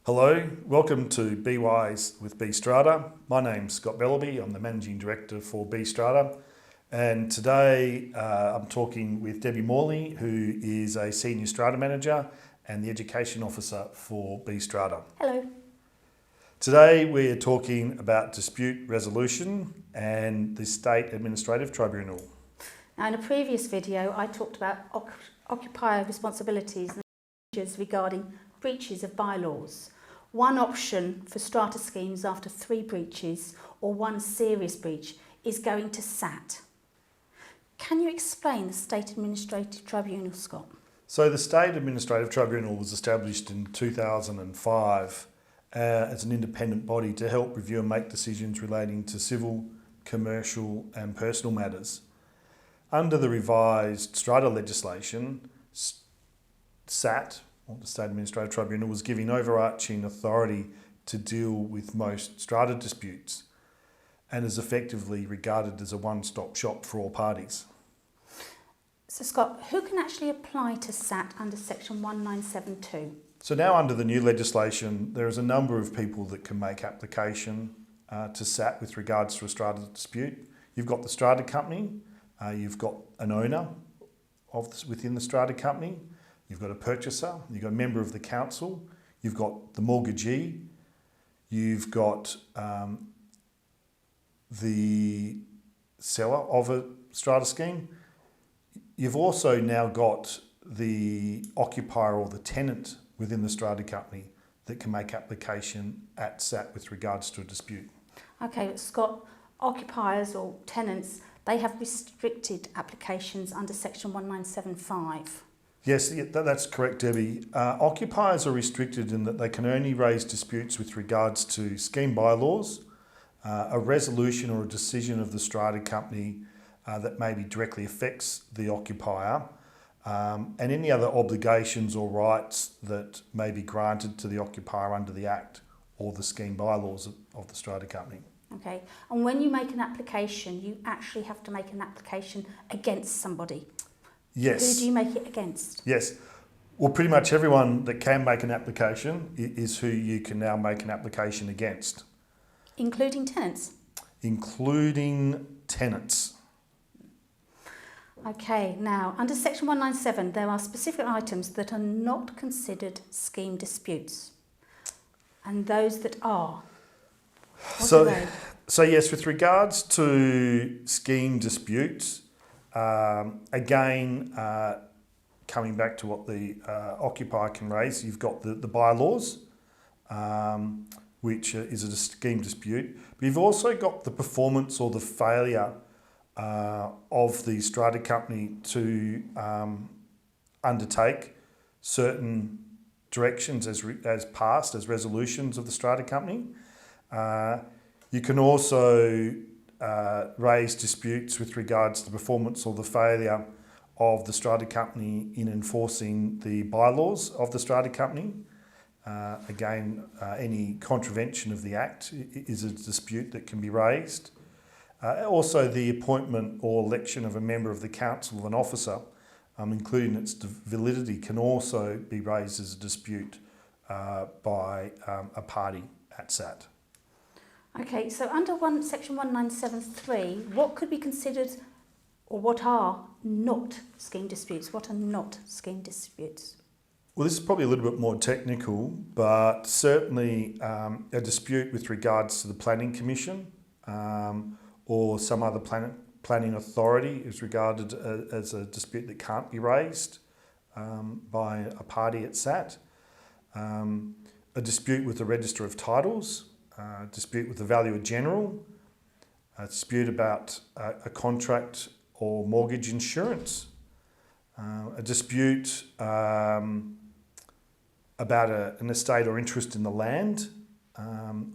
Hello, welcome to Be Wise with B Strata. My name's Scott Bellaby, I'm the Managing Director for B Strata, and today I'm talking with Debbie Morley, who is a Senior Strata Manager and the Education Officer for B Strata. Hello. Today we're talking about dispute resolution and the State Administrative Tribunal. Now, in a previous video, I talked about occupier responsibilities and procedures regarding breaches of bylaws. One option for strata schemes after 3 breaches or 1 serious breach is going to SAT. Can you explain the State Administrative Tribunal, Scott? So the State Administrative Tribunal was established in 2005 as an independent body to help review and make decisions relating to civil, commercial and personal matters. Under the revised strata legislation, SAT, or the State Administrative Tribunal, was given overarching authority to deal with most strata disputes and is effectively regarded as a one-stop shop for all parties. So Scott, who can actually apply to SAT under section 1972? So now under the new legislation, there is a number of people that can make application to SAT with regards to a strata dispute. You've got the strata company, you've got an owner within the strata company, you've got a purchaser, you've got a member of the council, you've got the mortgagee, you've got the seller of a strata scheme. You've also now got the occupier or the tenant within the strata company that can make application at SAT with regards to a dispute. Okay, Scott, occupiers or tenants, they have restricted applications under section 1975. Yes, that's correct, Debbie. Occupiers are restricted in that they can only raise disputes with regards to scheme bylaws, a resolution or a decision of the strata company that maybe directly affects the occupier, and any other obligations or rights that may be granted to the occupier under the Act or the scheme bylaws of the strata company. Okay, and when you make an application, you actually have to make an application against somebody. Yes. Who do you make it against? Yes. Well, pretty much everyone that can make an application is who you can now make an application against. Including tenants? Including tenants. Okay, now under section 197 there are specific items that are not considered scheme disputes, and those that are. What are they? So yes, with regards to scheme disputes, again, coming back to what the occupier can raise, you've got the bylaws, which is a scheme dispute, but you've also got the performance or the failure of the strata company to undertake certain directions as passed as resolutions of the strata company. You can also raise disputes with regards to the performance or the failure of the strata company in enforcing the bylaws of the strata company. Again, any contravention of the Act is a dispute that can be raised. Also, the appointment or election of a member of the council of an officer, including its validity, can also be raised as a dispute by a party at SAT. Okay, so under section 1973, what could be considered, or what are not scheme disputes? What are not scheme disputes? Well, this is probably a little bit more technical, but certainly a dispute with regards to the Planning Commission or some other planning authority is regarded as a dispute that can't be raised by a party at SAT. A dispute with the Register of Titles, a dispute with the Valuer General, a dispute about a contract or mortgage insurance, a dispute about an estate or interest in the land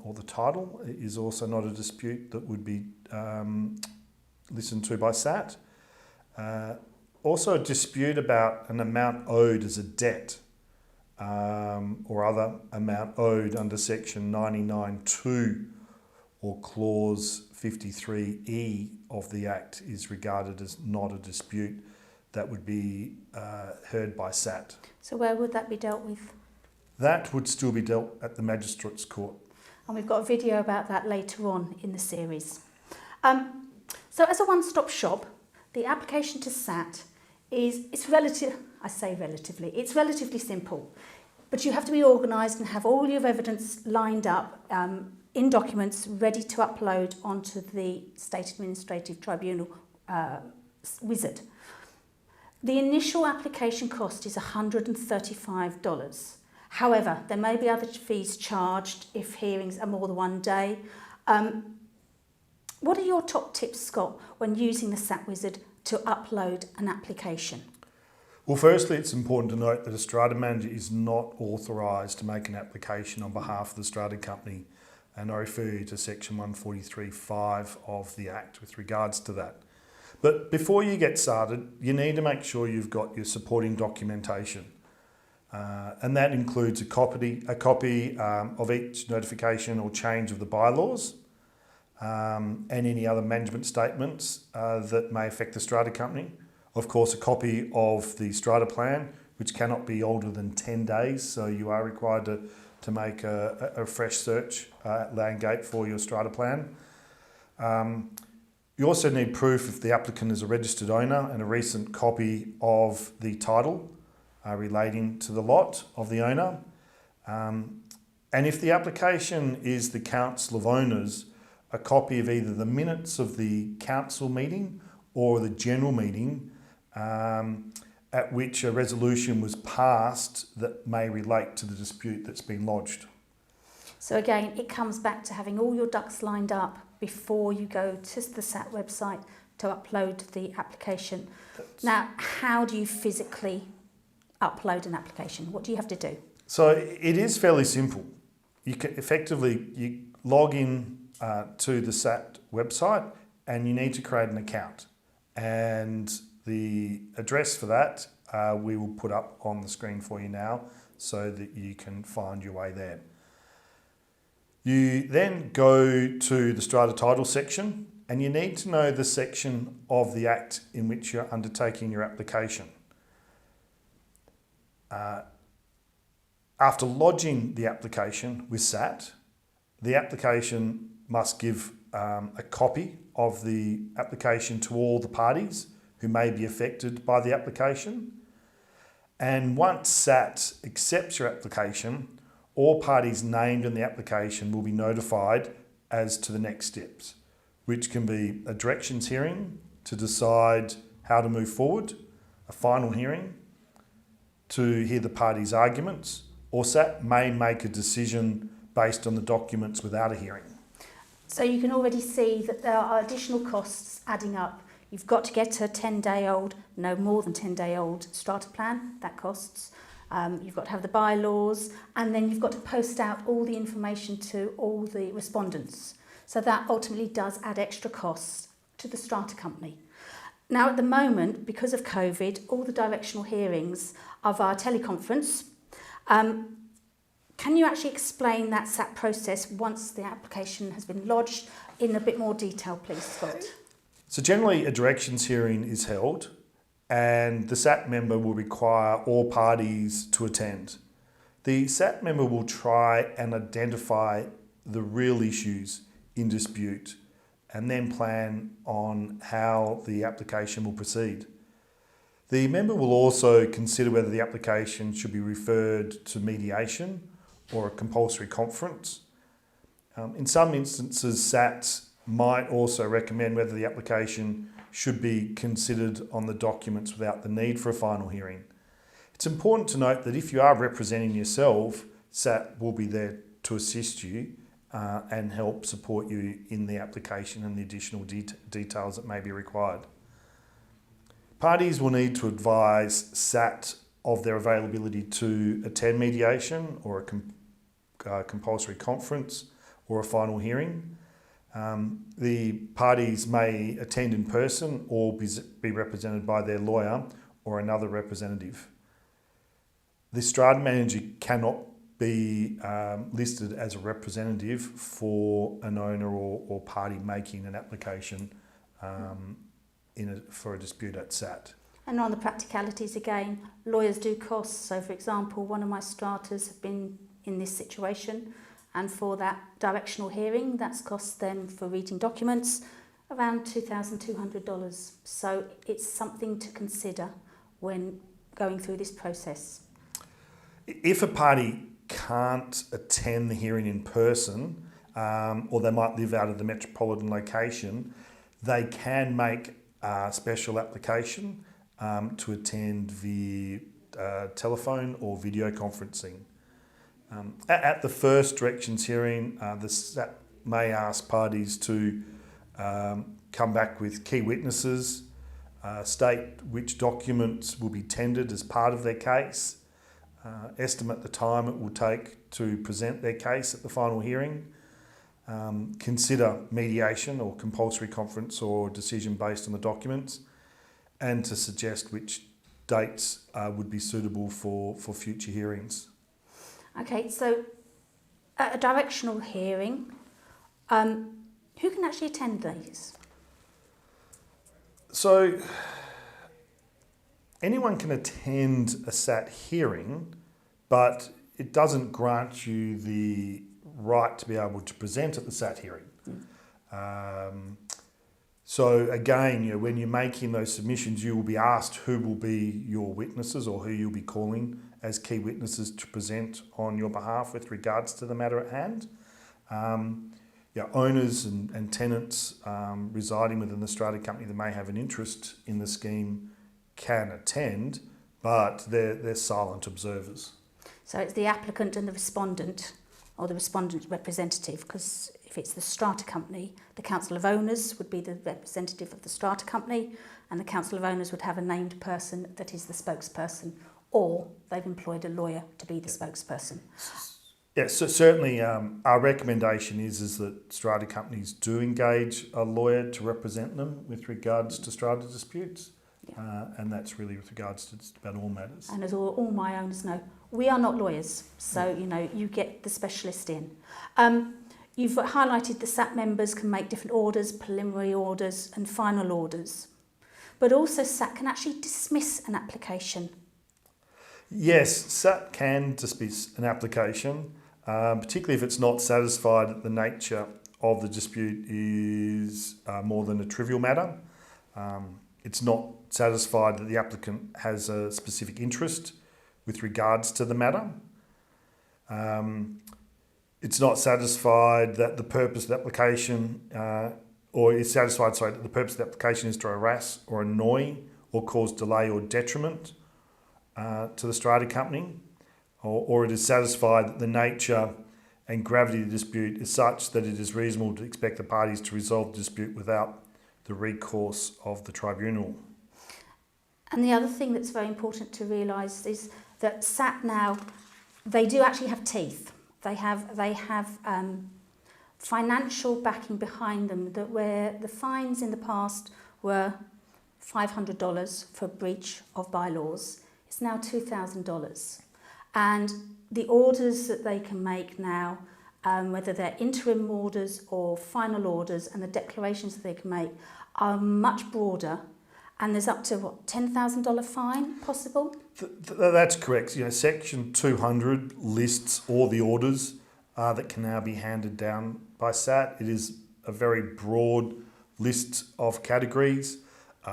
or the title is also not a dispute that would be listened to by SAT. Also a dispute about an amount owed as a debt or other amount owed under section 99(2) or clause 53E of the Act is regarded as not a dispute that would be heard by SAT. So where would that be dealt with? that would still be dealt at the Magistrates Court. And we've got a video about that later on in the series. So as a one-stop shop, the application to SAT it's relatively simple. But you have to be organised and have all your evidence lined up in documents ready to upload onto the State Administrative Tribunal wizard. The initial application cost is $135. However, there may be other fees charged if hearings are more than one day. What are your top tips, Scott, when using the SAT wizard to upload an application? Well, firstly, it's important to note that a strata manager is not authorised to make an application on behalf of the strata company, and I refer you to section 143(5) of the Act with regards to that. But before you get started, you need to make sure you've got your supporting documentation. And that includes a copy of each notification or change of the bylaws, and any other management statements that may affect the strata company. Of course, a copy of the strata plan, which cannot be older than 10 days, so you are required to make a fresh search at Landgate for your strata plan. You also need proof if the applicant is a registered owner and a recent copy of the title relating to the lot of the owner. And if the application is the Council of Owners, a copy of either the minutes of the council meeting or the general meeting at which a resolution was passed that may relate to the dispute that's been lodged. So again, it comes back to having all your ducks lined up before you go to the SAT website to upload the application. Now, how do you physically upload an application? What do you have to do? So it is fairly simple. You can you log in to the SAT website and you need to create an account. And the address for that we will put up on the screen for you now so that you can find your way there. You then go to the strata title section and you need to know the section of the Act in which you're undertaking your application. After lodging the application with SAT, the application must give a copy of the application to all the parties who may be affected by the application. And once SAT accepts your application, all parties named in the application will be notified as to the next steps, which can be a directions hearing to decide how to move forward, a final hearing to hear the parties' arguments, or SAT may make a decision based on the documents without a hearing. So you can already see that there are additional costs adding up. You've got to get a 10-day-old, no more than 10-day-old strata plan, that costs. You've got to have the bylaws, and then you've got to post out all the information to all the respondents. So that ultimately does add extra costs to the strata company. Now at the moment, because of COVID, all the directional hearings are via teleconference. Can you actually explain that SAT process once the application has been lodged in a bit more detail, please, Scott? So generally a directions hearing is held and the SAT member will require all parties to attend. The SAT member will try and identify the real issues in dispute and then plan on how the application will proceed. The member will also consider whether the application should be referred to mediation or a compulsory conference. In some instances, SAT might also recommend whether the application should be considered on the documents without the need for a final hearing. It's important to note that if you are representing yourself, SAT will be there to assist you and help support you in the application and the additional details that may be required. Parties will need to advise SAT of their availability to attend mediation or a compulsory conference or a final hearing. The parties may attend in person or be represented by their lawyer or another representative. The strata manager cannot be listed as a representative for an owner or party making an application for a dispute at SAT. And on the practicalities again, lawyers do cost. So for example, one of my stratas have been in this situation, and for that directional hearing, that's cost them for reading documents around $2,200. So it's something to consider when going through this process. If a party can't attend the hearing in person, or they might live out of the metropolitan location, they can make a special application to attend via telephone or video conferencing. At the first directions hearing, the SAT may ask parties to come back with key witnesses, state which documents will be tendered as part of their case, estimate the time it will take to present their case at the final hearing, consider mediation or compulsory conference or decision based on the documents, and to suggest which dates would be suitable for future hearings. Okay, so at a directional hearing, who can actually attend these? So anyone can attend a SAT hearing, but it doesn't grant you the right to be able to present at the SAT hearing. So again, when you're making those submissions, you will be asked who will be your witnesses or who you'll be calling as key witnesses to present on your behalf with regards to the matter at hand. Owners and tenants residing within the strata company that may have an interest in the scheme can attend, but they're silent observers. So it's the applicant and the respondent, or the respondent representative, because if it's the strata company, the Council of Owners would be the representative of the strata company, and the Council of Owners would have a named person that is the spokesperson, or they've employed a lawyer to be the spokesperson. Yes, so certainly our recommendation is that strata companies do engage a lawyer to represent them with regards to strata disputes, and that's really with regards to just about all matters. And as all my owners know, we are not lawyers, so you get the specialist in. You've highlighted the SAT members can make different orders, preliminary orders and final orders, but also SAT can actually dismiss an application. Yes, SAT can dismiss an application, particularly if it's not satisfied that the nature of the dispute is more than a trivial matter. It's not satisfied that the applicant has a specific interest with regards to the matter. It's not satisfied that the purpose of the application, that the purpose of the application is to harass or annoy or cause delay or detriment to the strata company, or it is satisfied that the nature and gravity of the dispute is such that it is reasonable to expect the parties to resolve the dispute without the recourse of the tribunal. And the other thing that's very important to realise is that SAT now, they do actually have teeth. They have financial backing behind them, that where the fines in the past were $500 for breach of bylaws, it's now $2,000. And the orders that they can make now, whether they're interim orders or final orders, and the declarations that they can make are much broader. And there's up to, $10,000 fine possible? That's correct. Section 200 lists all the orders that can now be handed down by SAT. It is a very broad list of categories.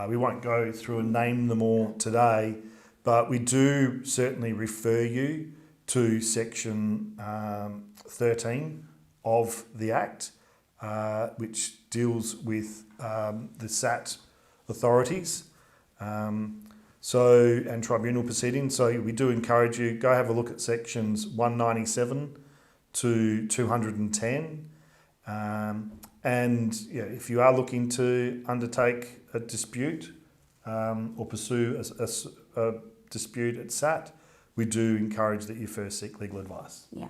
We won't go through and name them all today, but we do certainly refer you to Section 13 of the Act, which deals with the SAT authorities and tribunal proceedings. So we do encourage you, go have a look at sections 197 to 210. If you are looking to undertake a dispute or pursue a dispute at SAT, we do encourage that you first seek legal advice. Yeah,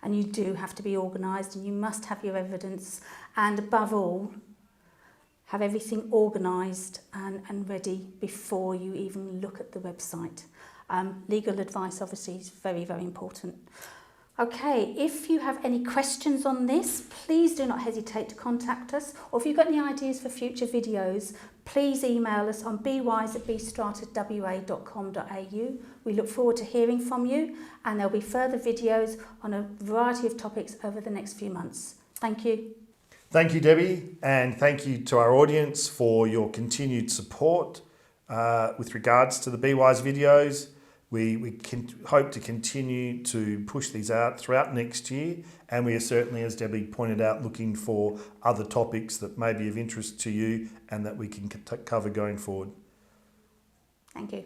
and you do have to be organised, and you must have your evidence, and above all, have everything organised and ready before you even look at the website. Legal advice obviously is very, very important. Okay, if you have any questions on this, please do not hesitate to contact us, or if you've got any ideas for future videos, please email us on bewise@bstrata.wa.com.au. We look forward to hearing from you, and there'll be further videos on a variety of topics over the next few months. Thank you. Thank you, Debbie, and thank you to our audience for your continued support with regards to the Be Wise videos. We can hope to continue to push these out throughout next year, and we are certainly, as Debbie pointed out, looking for other topics that may be of interest to you and that we can cover going forward. Thank you.